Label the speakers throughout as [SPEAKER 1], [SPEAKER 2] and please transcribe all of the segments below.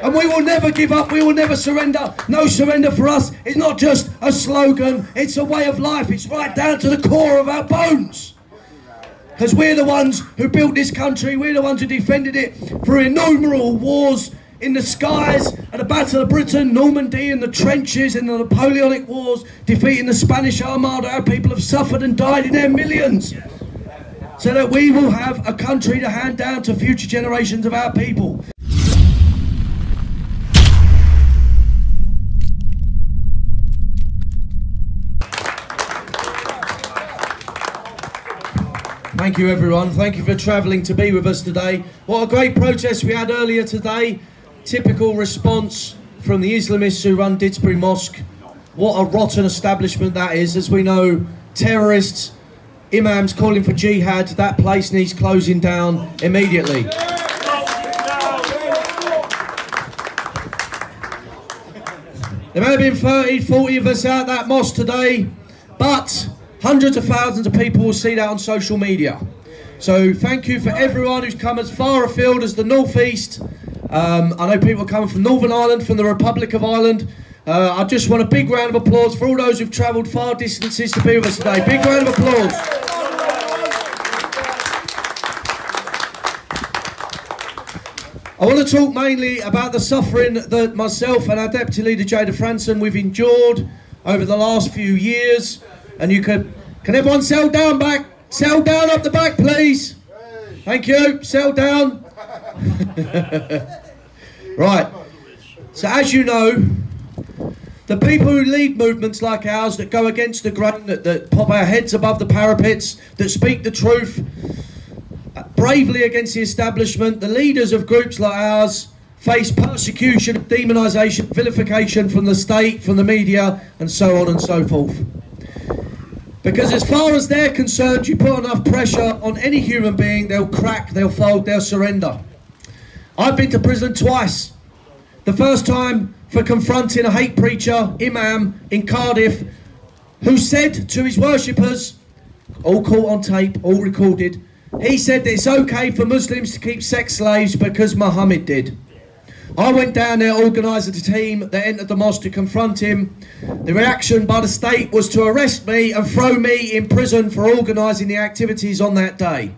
[SPEAKER 1] And we will never give up, we will never surrender. No surrender for us. It's not just a slogan, it's a way of life. It's right down to the core of our bones. Because we're the ones who built this country, we're the ones who defended it through innumerable wars in the skies, at the Battle of Britain, Normandy, in the trenches, in the Napoleonic Wars, defeating the Spanish Armada. Our people have suffered and died in their millions. So that we will have a country to hand down to future generations of our people. Thank you everyone, thank you for travelling to be with us today. What a great protest we had earlier today. Typical response from the Islamists who run Didsbury Mosque. What a rotten establishment that is. As we know, terrorists, imams calling for jihad, that place needs closing down immediately. There may have been 30, 40 of us out that mosque today, but hundreds of thousands of people will see that on social media. So thank you for everyone who's come as far afield as the North East. I know people are coming from Northern Ireland, from the Republic of Ireland. I just want a big round of applause for all those who've travelled far distances to be with us today. Big round of applause. I want to talk mainly about the suffering that myself and our Deputy Leader Jada Franson we've endured over the last few years. And you can everyone settle down back? Settle down up the back, please. Thank you. Settle down. Right. So as you know, the people who lead movements like ours that go against the grain, that pop our heads above the parapets, that speak the truth bravely against the establishment, the leaders of groups like ours face persecution, demonisation, vilification from the state, from the media, and so on and so forth. Because as far as they're concerned, you put enough pressure on any human being, they'll crack, they'll fold, they'll surrender. I've been to prison twice. The first time for confronting a hate preacher, imam, in Cardiff, who said to his worshippers, all caught on tape, all recorded, he said that it's okay for Muslims to keep sex slaves because Muhammad did. I went down there, organised a team that entered the mosque to confront him. The reaction by the state was to arrest me and throw me in prison for organising the activities on that day.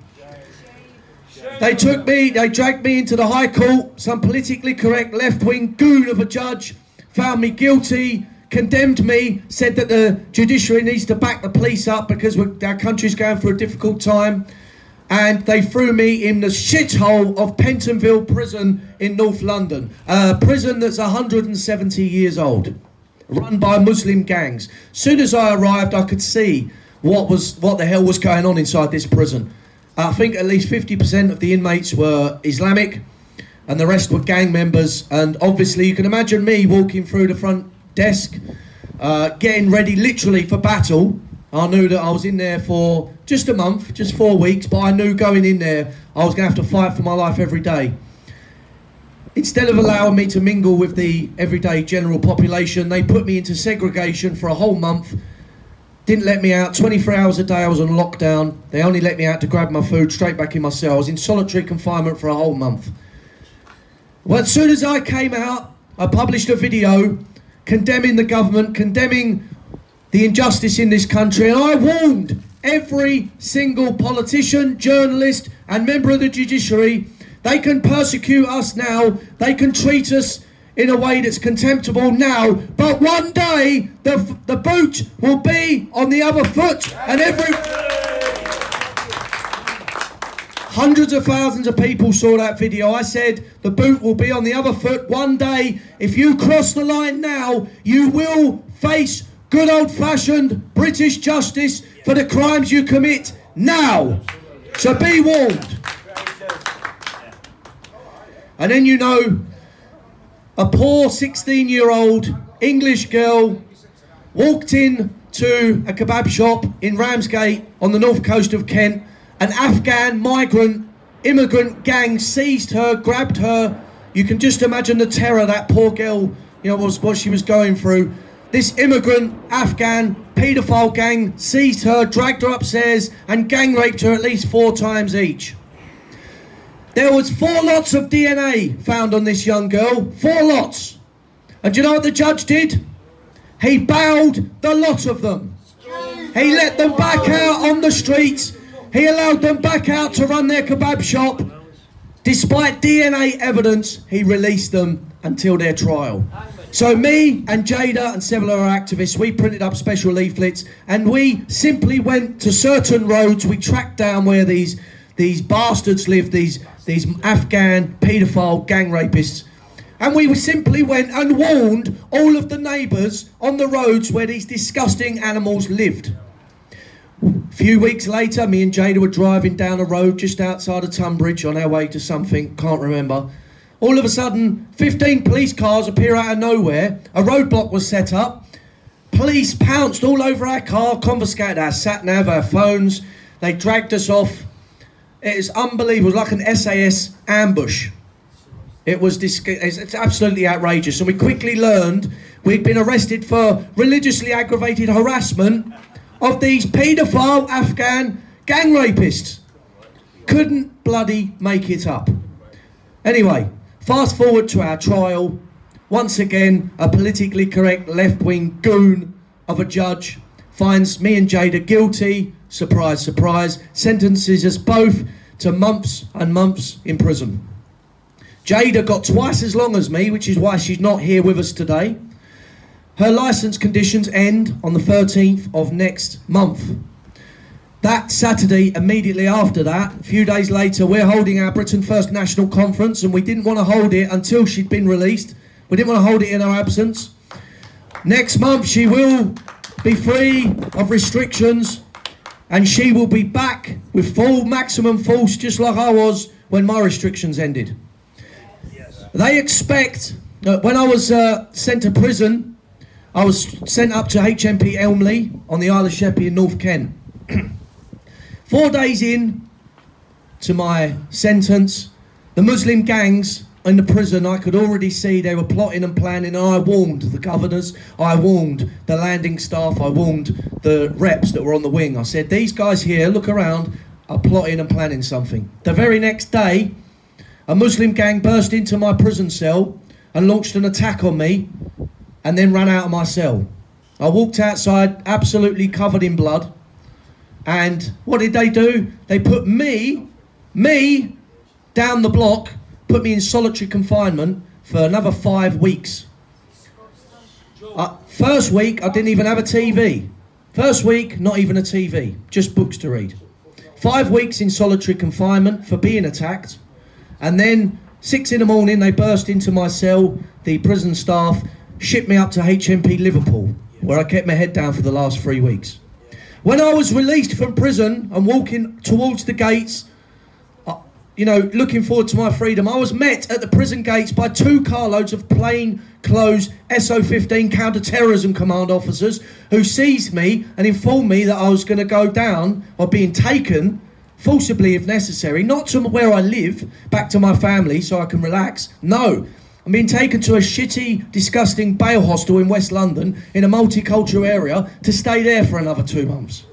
[SPEAKER 1] They took me, they dragged me into the High Court. Some politically correct left-wing goon of a judge found me guilty, condemned me, said that the judiciary needs to back the police up because our country's going through a difficult time. And they threw me in the shithole of Pentonville Prison in North London. A prison that's 170 years old, run by Muslim gangs. As soon as I arrived, I could see what the hell was going on inside this prison. I think at least 50% of the inmates were Islamic, and the rest were gang members. And obviously, you can imagine me walking through the front desk, getting ready literally for battle. I knew that I was in there for just a month, just 4 weeks, but I knew going in there I was going to have to fight for my life every day. Instead of allowing me to mingle with the everyday general population, they put me into segregation for a whole month, didn't let me out. 24 hours a day I was on lockdown. They only let me out to grab my food, straight back in my cell. I was in solitary confinement for a whole month. Well, as soon as I came out, I published a video condemning the government, condemning the injustice in this country, and I warned every single politician, journalist and member of the judiciary, they can persecute us now, they can treat us in a way that's contemptible now, but one day the boot will be on the other foot, and hundreds of thousands of people saw that video. I said the boot will be on the other foot one day. If you cross the line now, you will face good old-fashioned British justice for the crimes you commit now. So be warned. And then you know, a poor 16-year-old English girl walked in to a kebab shop in Ramsgate on the north coast of Kent. An Afghan migrant immigrant gang seized her, grabbed her. You can just imagine the terror that poor girl, was what she was going through. This immigrant Afghan paedophile gang seized her, dragged her upstairs and gang raped her at least 4 times each. There was 4 lots of DNA found on this young girl. 4 lots. And do you know what the judge did? He bailed the lot of them. He let them back out on the streets. He allowed them back out to run their kebab shop. Despite DNA evidence, he released them until their trial. So me and Jada and several other activists, we printed up special leaflets and we simply went to certain roads. We tracked down where these bastards live, these Afghan paedophile gang rapists. And we simply went and warned all of the neighbours on the roads where these disgusting animals lived. A few weeks later, me and Jada were driving down a road just outside of Tunbridge on our way to something, can't remember. All of a sudden, 15 police cars appear out of nowhere. A roadblock was set up. Police pounced all over our car, confiscated our sat-nav, our phones. They dragged us off. It is unbelievable. It was like an SAS ambush. It's absolutely outrageous. And we quickly learned we'd been arrested for religiously aggravated harassment of these paedophile Afghan gang rapists. Couldn't bloody make it up. Anyway, fast forward to our trial. Once again, a politically correct left-wing goon of a judge finds me and Jada guilty. Surprise, surprise. Sentences us both to months and months in prison. Jada got twice as long as me, which is why she's not here with us today. Her licence conditions end on the 13th of next month. That Saturday, immediately after that, a few days later, we're holding our Britain First National Conference, and we didn't want to hold it until she'd been released. We didn't want to hold it in her absence. Next month, she will be free of restrictions, and she will be back with full maximum force, just like I was when my restrictions ended. They expect that when I was sent to prison, I was sent up to HMP Elmley on the Isle of Sheppey in North Kent. 4 days in to my sentence, the Muslim gangs in the prison, I could already see they were plotting and planning, and I warned the governors, I warned the landing staff, I warned the reps that were on the wing. I said, these guys here, look around, are plotting and planning something. The very next day, a Muslim gang burst into my prison cell and launched an attack on me and then ran out of my cell. I walked outside absolutely covered in blood, and what did they do? They put me down the block, put me in solitary confinement for another 5 weeks. First week, I didn't even have a TV. First week, not even a TV, just books to read. 5 weeks in solitary confinement for being attacked. And then 6 in the morning, they burst into my cell. The prison staff shipped me up to HMP Liverpool, where I kept my head down for the last 3 weeks. When I was released from prison and walking towards the gates, you know, looking forward to my freedom, I was met at the prison gates by 2 carloads of plain-clothes SO-15 counter-terrorism command officers who seized me and informed me that I was going to go down, or being taken forcibly if necessary, not to where I live, back to my family so I can relax. No, I'm being taken to a shitty, disgusting bail hostel in West London in a multicultural area to stay there for another 2 months.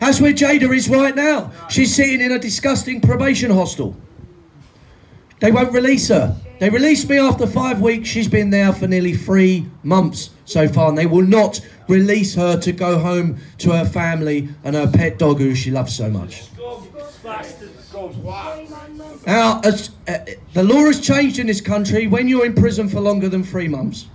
[SPEAKER 1] That's where Jada is right now. She's sitting in a disgusting probation hostel. They won't release her. They released me after 5 weeks. She's been there for nearly 3 months so far, and they will not release her to go home to her family and her pet dog who she loves so much. Now, the law has changed in this country. When you're in prison for longer than 3 months,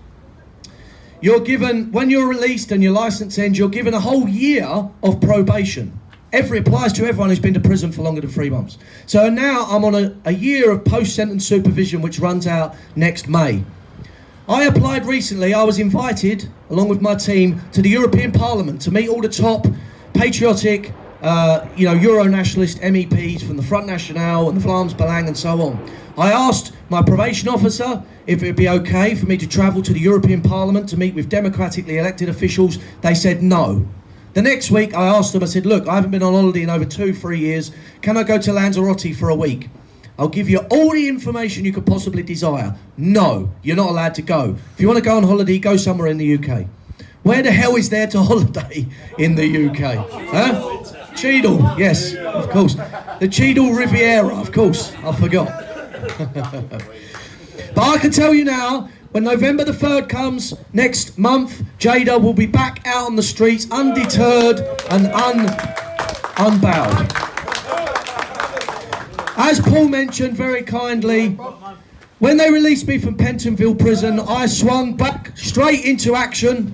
[SPEAKER 1] you're given, when you're released and your licence ends, you're given a whole year of probation. It applies to everyone who's been to prison for longer than 3 months. So now I'm on a year of post-sentence supervision, which runs out next May. I applied recently. I was invited, along with my team, to the European Parliament to meet all the top patriotic, Euro-nationalist MEPs from the Front National and the Vlaams Belang and so on. I asked my probation officer if it would be okay for me to travel to the European Parliament to meet with democratically elected officials. They said no. The next week I asked them, I said, look, I haven't been on holiday in over 2-3 years. Can I go to Lanzarote for a week? I'll give you all the information you could possibly desire. No, you're not allowed to go. If you want to go on holiday, go somewhere in the UK. Where the hell is there to holiday in the UK? Huh? Cheadle, yes, of course. The Cheadle Riviera, of course, I forgot. But I can tell you now, when November the 3rd comes next month, Jada will be back out on the streets, undeterred and unbowed. As Paul mentioned very kindly, when they released me from Pentonville prison, I swung back straight into action.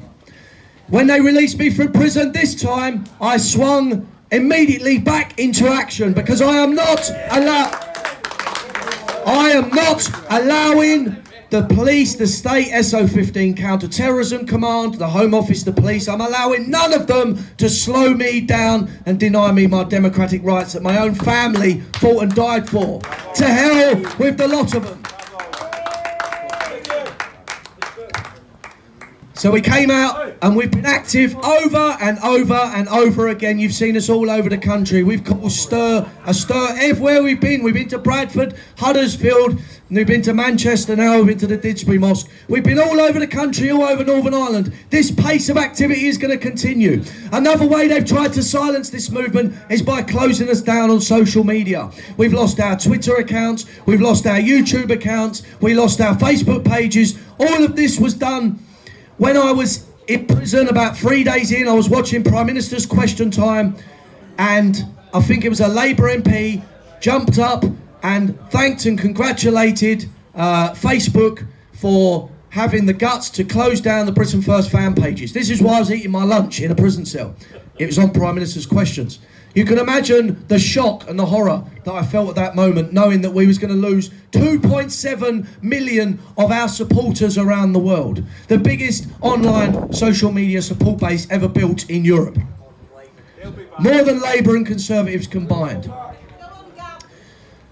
[SPEAKER 1] When they released me from prison this time, I swung immediately back into action, because I am not allowing the police, the state SO15 counter-terrorism command, the Home Office, the police, I'm allowing none of them to slow me down and deny me my democratic rights that my own family fought and died for. To hell with the lot of them. So we came out and we've been active over and over and over again. You've seen us all over the country. We've caused a stir everywhere we've been. We've been to Bradford, Huddersfield, and we've been to Manchester, now we've been to the Didsbury Mosque. We've been all over the country, all over Northern Ireland. This pace of activity is going to continue. Another way they've tried to silence this movement is by closing us down on social media. We've lost our Twitter accounts, we've lost our YouTube accounts, we lost our Facebook pages. All of this was done when I was in prison. About 3 days in, I was watching Prime Minister's Question Time, and I think it was a Labour MP jumped up and thanked and congratulated Facebook for having the guts to close down the Britain First fan pages. This is why I was eating my lunch in a prison cell. It was on Prime Minister's Questions. You can imagine the shock and the horror that I felt at that moment, knowing that we was going to lose 2.7 million of our supporters around the world. The biggest online social media support base ever built in Europe. More than Labour and Conservatives combined.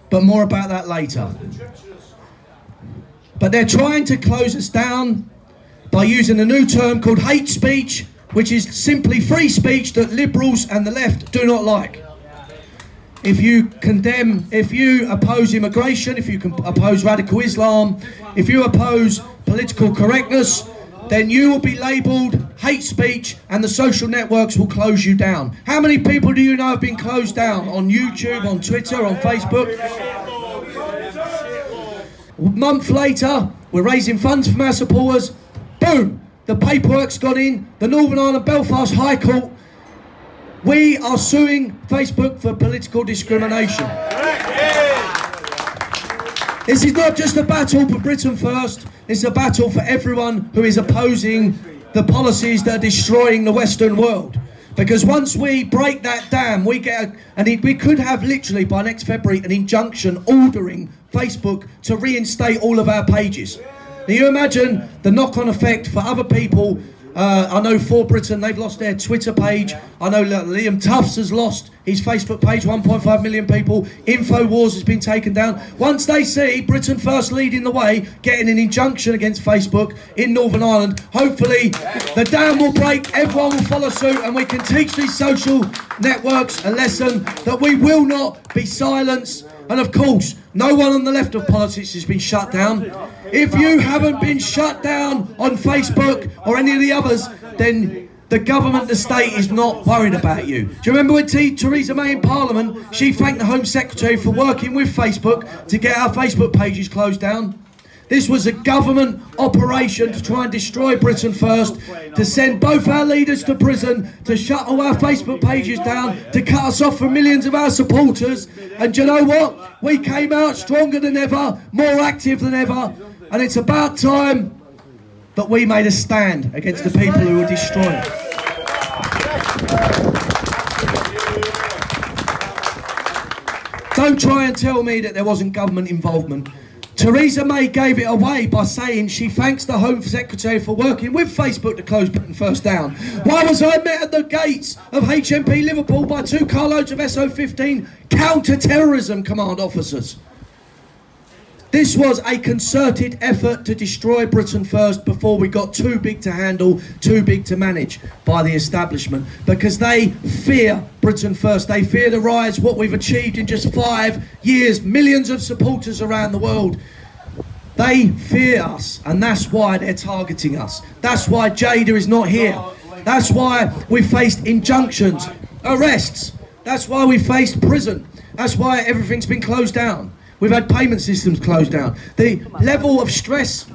[SPEAKER 1] But more about that later. But they're trying to close us down by using a new term called hate speech, which is simply free speech that liberals and the left do not like. If you condemn, if you oppose immigration, if you oppose radical Islam, if you oppose political correctness, then you will be labelled hate speech and the social networks will close you down. How many people do you know have been closed down on YouTube, on Twitter, on Facebook? A month later, we're raising funds from our supporters. Boom! The paperwork's gone in. The Northern Ireland Belfast High Court. We are suing Facebook for political discrimination. This is not just a battle for Britain First. It's a battle for everyone who is opposing the policies that are destroying the Western world. Because once we break that dam, we could have literally by next February an injunction ordering Facebook to reinstate all of our pages. Can you imagine the knock-on effect for other people? I know For Britain, they've lost their Twitter page. I know Liam Tufts has lost his Facebook page, 1.5 million people. InfoWars has been taken down. Once they see Britain First leading the way, getting an injunction against Facebook in Northern Ireland, hopefully the dam will break, everyone will follow suit, and we can teach these social networks a lesson that we will not be silenced. And of course, no one on the left of politics has been shut down. If you haven't been shut down on Facebook or any of the others, then the government, the state is not worried about you. Do you remember when Theresa May in Parliament, she thanked the Home Secretary for working with Facebook to get our Facebook pages closed down? This was a government operation to try and destroy Britain First, to send both our leaders to prison, to shut all our Facebook pages down, to cut us off from millions of our supporters. And do you know what? We came out stronger than ever, more active than ever, and it's about time that we made a stand against the people who were destroying. Don't try and tell me that there wasn't government involvement. Theresa May gave it away by saying she thanks the Home Secretary for working with Facebook to close Britain First down. Why was I met at the gates of HMP Liverpool by 2 carloads of SO15 counter-terrorism command officers? This was a concerted effort to destroy Britain First before we got too big to handle, too big to manage by the establishment. Because they fear Britain First. They fear the rise, what we've achieved in just 5 years, millions of supporters around the world. They fear us, and that's why they're targeting us. That's why Jada is not here. That's why we faced injunctions, arrests. That's why we faced prison. That's why everything's been closed down. We've had payment systems closed down. The level of stress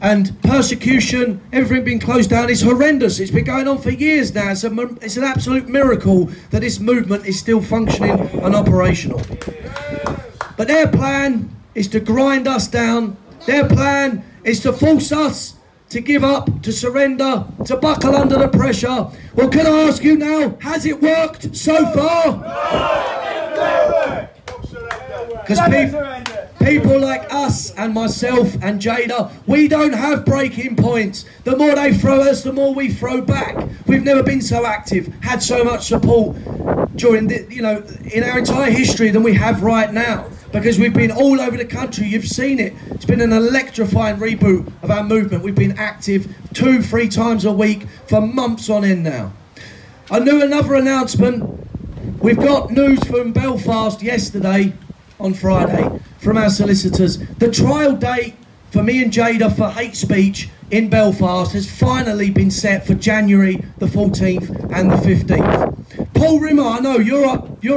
[SPEAKER 1] and persecution, everything being closed down, is horrendous. It's been going on for years now. It's an absolute miracle that this movement is still functioning and operational. But their plan is to grind us down. Their plan is to force us to give up, to surrender, to buckle under the pressure. Well, can I ask you now, has it worked so far? Because people like us and myself and Jada, we don't have breaking points. The more they throw us, the more we throw back. We've never been so active, had so much support during the, in our entire history than we have right now. Because we've been all over the country, you've seen it. It's been an electrifying reboot of our movement. We've been active 2-3 times a week for months on end now. I knew another announcement. We've got news from Belfast yesterday, on Friday, from our solicitors. The trial date for me and Jada for hate speech in Belfast has finally been set for January the 14th and the 15th. Paul Rimmer, I know you're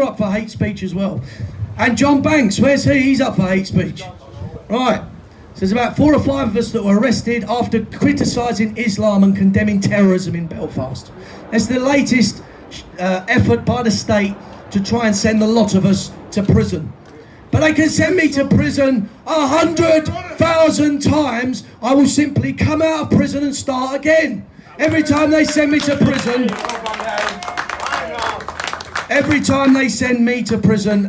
[SPEAKER 1] up for hate speech as well. And John Banks, where's he? He's up for hate speech. Right. So there's about 4 or 5 of us that were arrested after criticising Islam and condemning terrorism in Belfast. That's the latest effort by the state to try and send a lot of us to prison. But they can send me to prison 100,000 times. I will simply come out of prison and start again. Every time they send me to prison,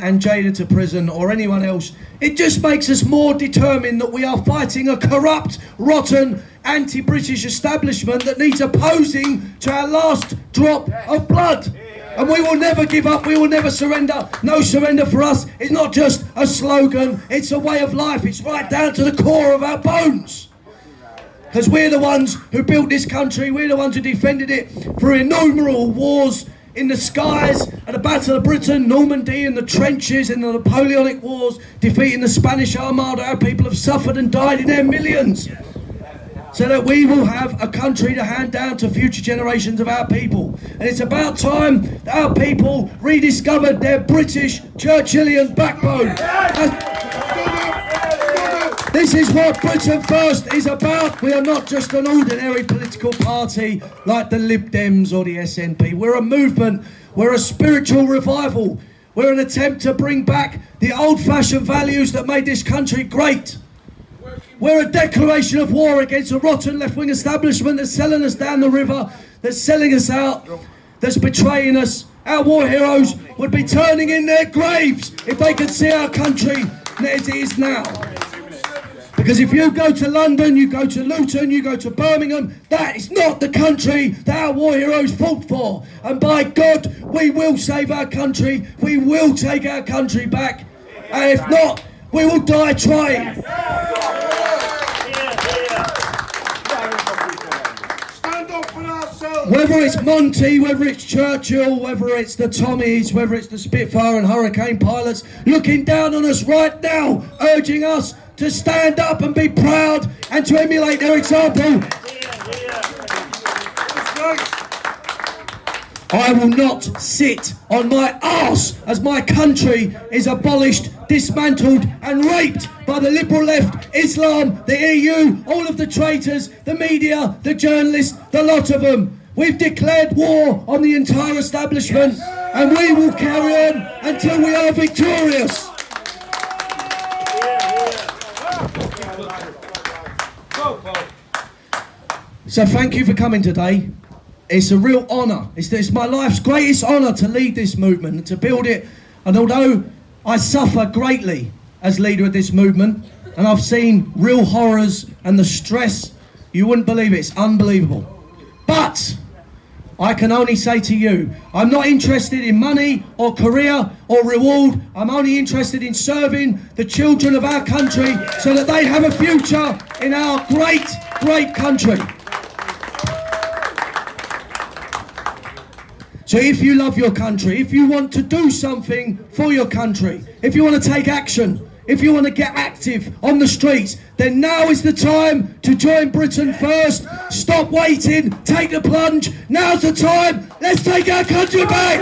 [SPEAKER 1] and Jada to prison, or anyone else, it just makes us more determined that we are fighting a corrupt, rotten, anti-British establishment that needs opposing to our last drop of blood. And we will never give up, we will never surrender. No surrender for us. It's not just a slogan, it's a way of life. It's right down to the core of our bones. Because we're the ones who built this country, we're the ones who defended it through innumerable wars in the skies, at the Battle of Britain, Normandy, in the trenches, in the Napoleonic Wars, defeating the Spanish Armada. Our people have suffered and died in their millions, so that we will have a country to hand down to future generations of our people. And it's about time that our people rediscovered their British Churchillian backbone. This is what Britain First is about. We are not just an ordinary political party like the Lib Dems or the SNP. We're a movement, we're a spiritual revival. We're an attempt to bring back the old-fashioned values that made this country great. We're a declaration of war against a rotten left-wing establishment that's selling us down the river, that's selling us out, that's betraying us. Our war heroes would be turning in their graves if they could see our country as it is now. Because if you go to London, you go to Luton, you go to Birmingham, that is not the country that our war heroes fought for. And by God, we will save our country. We will take our country back. And if not, we will die trying. Whether it's Monty, whether it's Churchill, whether it's the Tommies, whether it's the Spitfire and Hurricane pilots, looking down on us right now, urging us to stand up and be proud and to emulate their example. I will not sit on my arse as my country is abolished, dismantled and raped by the liberal left, Islam, the EU, all of the traitors, the media, the journalists, the lot of them. We've declared war on the entire establishment, and we will carry on until we are victorious. So thank you for coming today. It's a real honour. It's my life's greatest honour to lead this movement and to build it. And although I suffer greatly as leader of this movement, and I've seen real horrors and the stress, you wouldn't believe it. It's unbelievable. But I can only say to you, I'm not interested in money or career or reward. I'm only interested in serving the children of our country so that they have a future in our great, great country. So if you love your country, if you want to do something for your country, if you want to take action, if you want to get active on the streets, then now is the time to join Britain First. Stop waiting, take the plunge. Now's the time. Let's take our country back.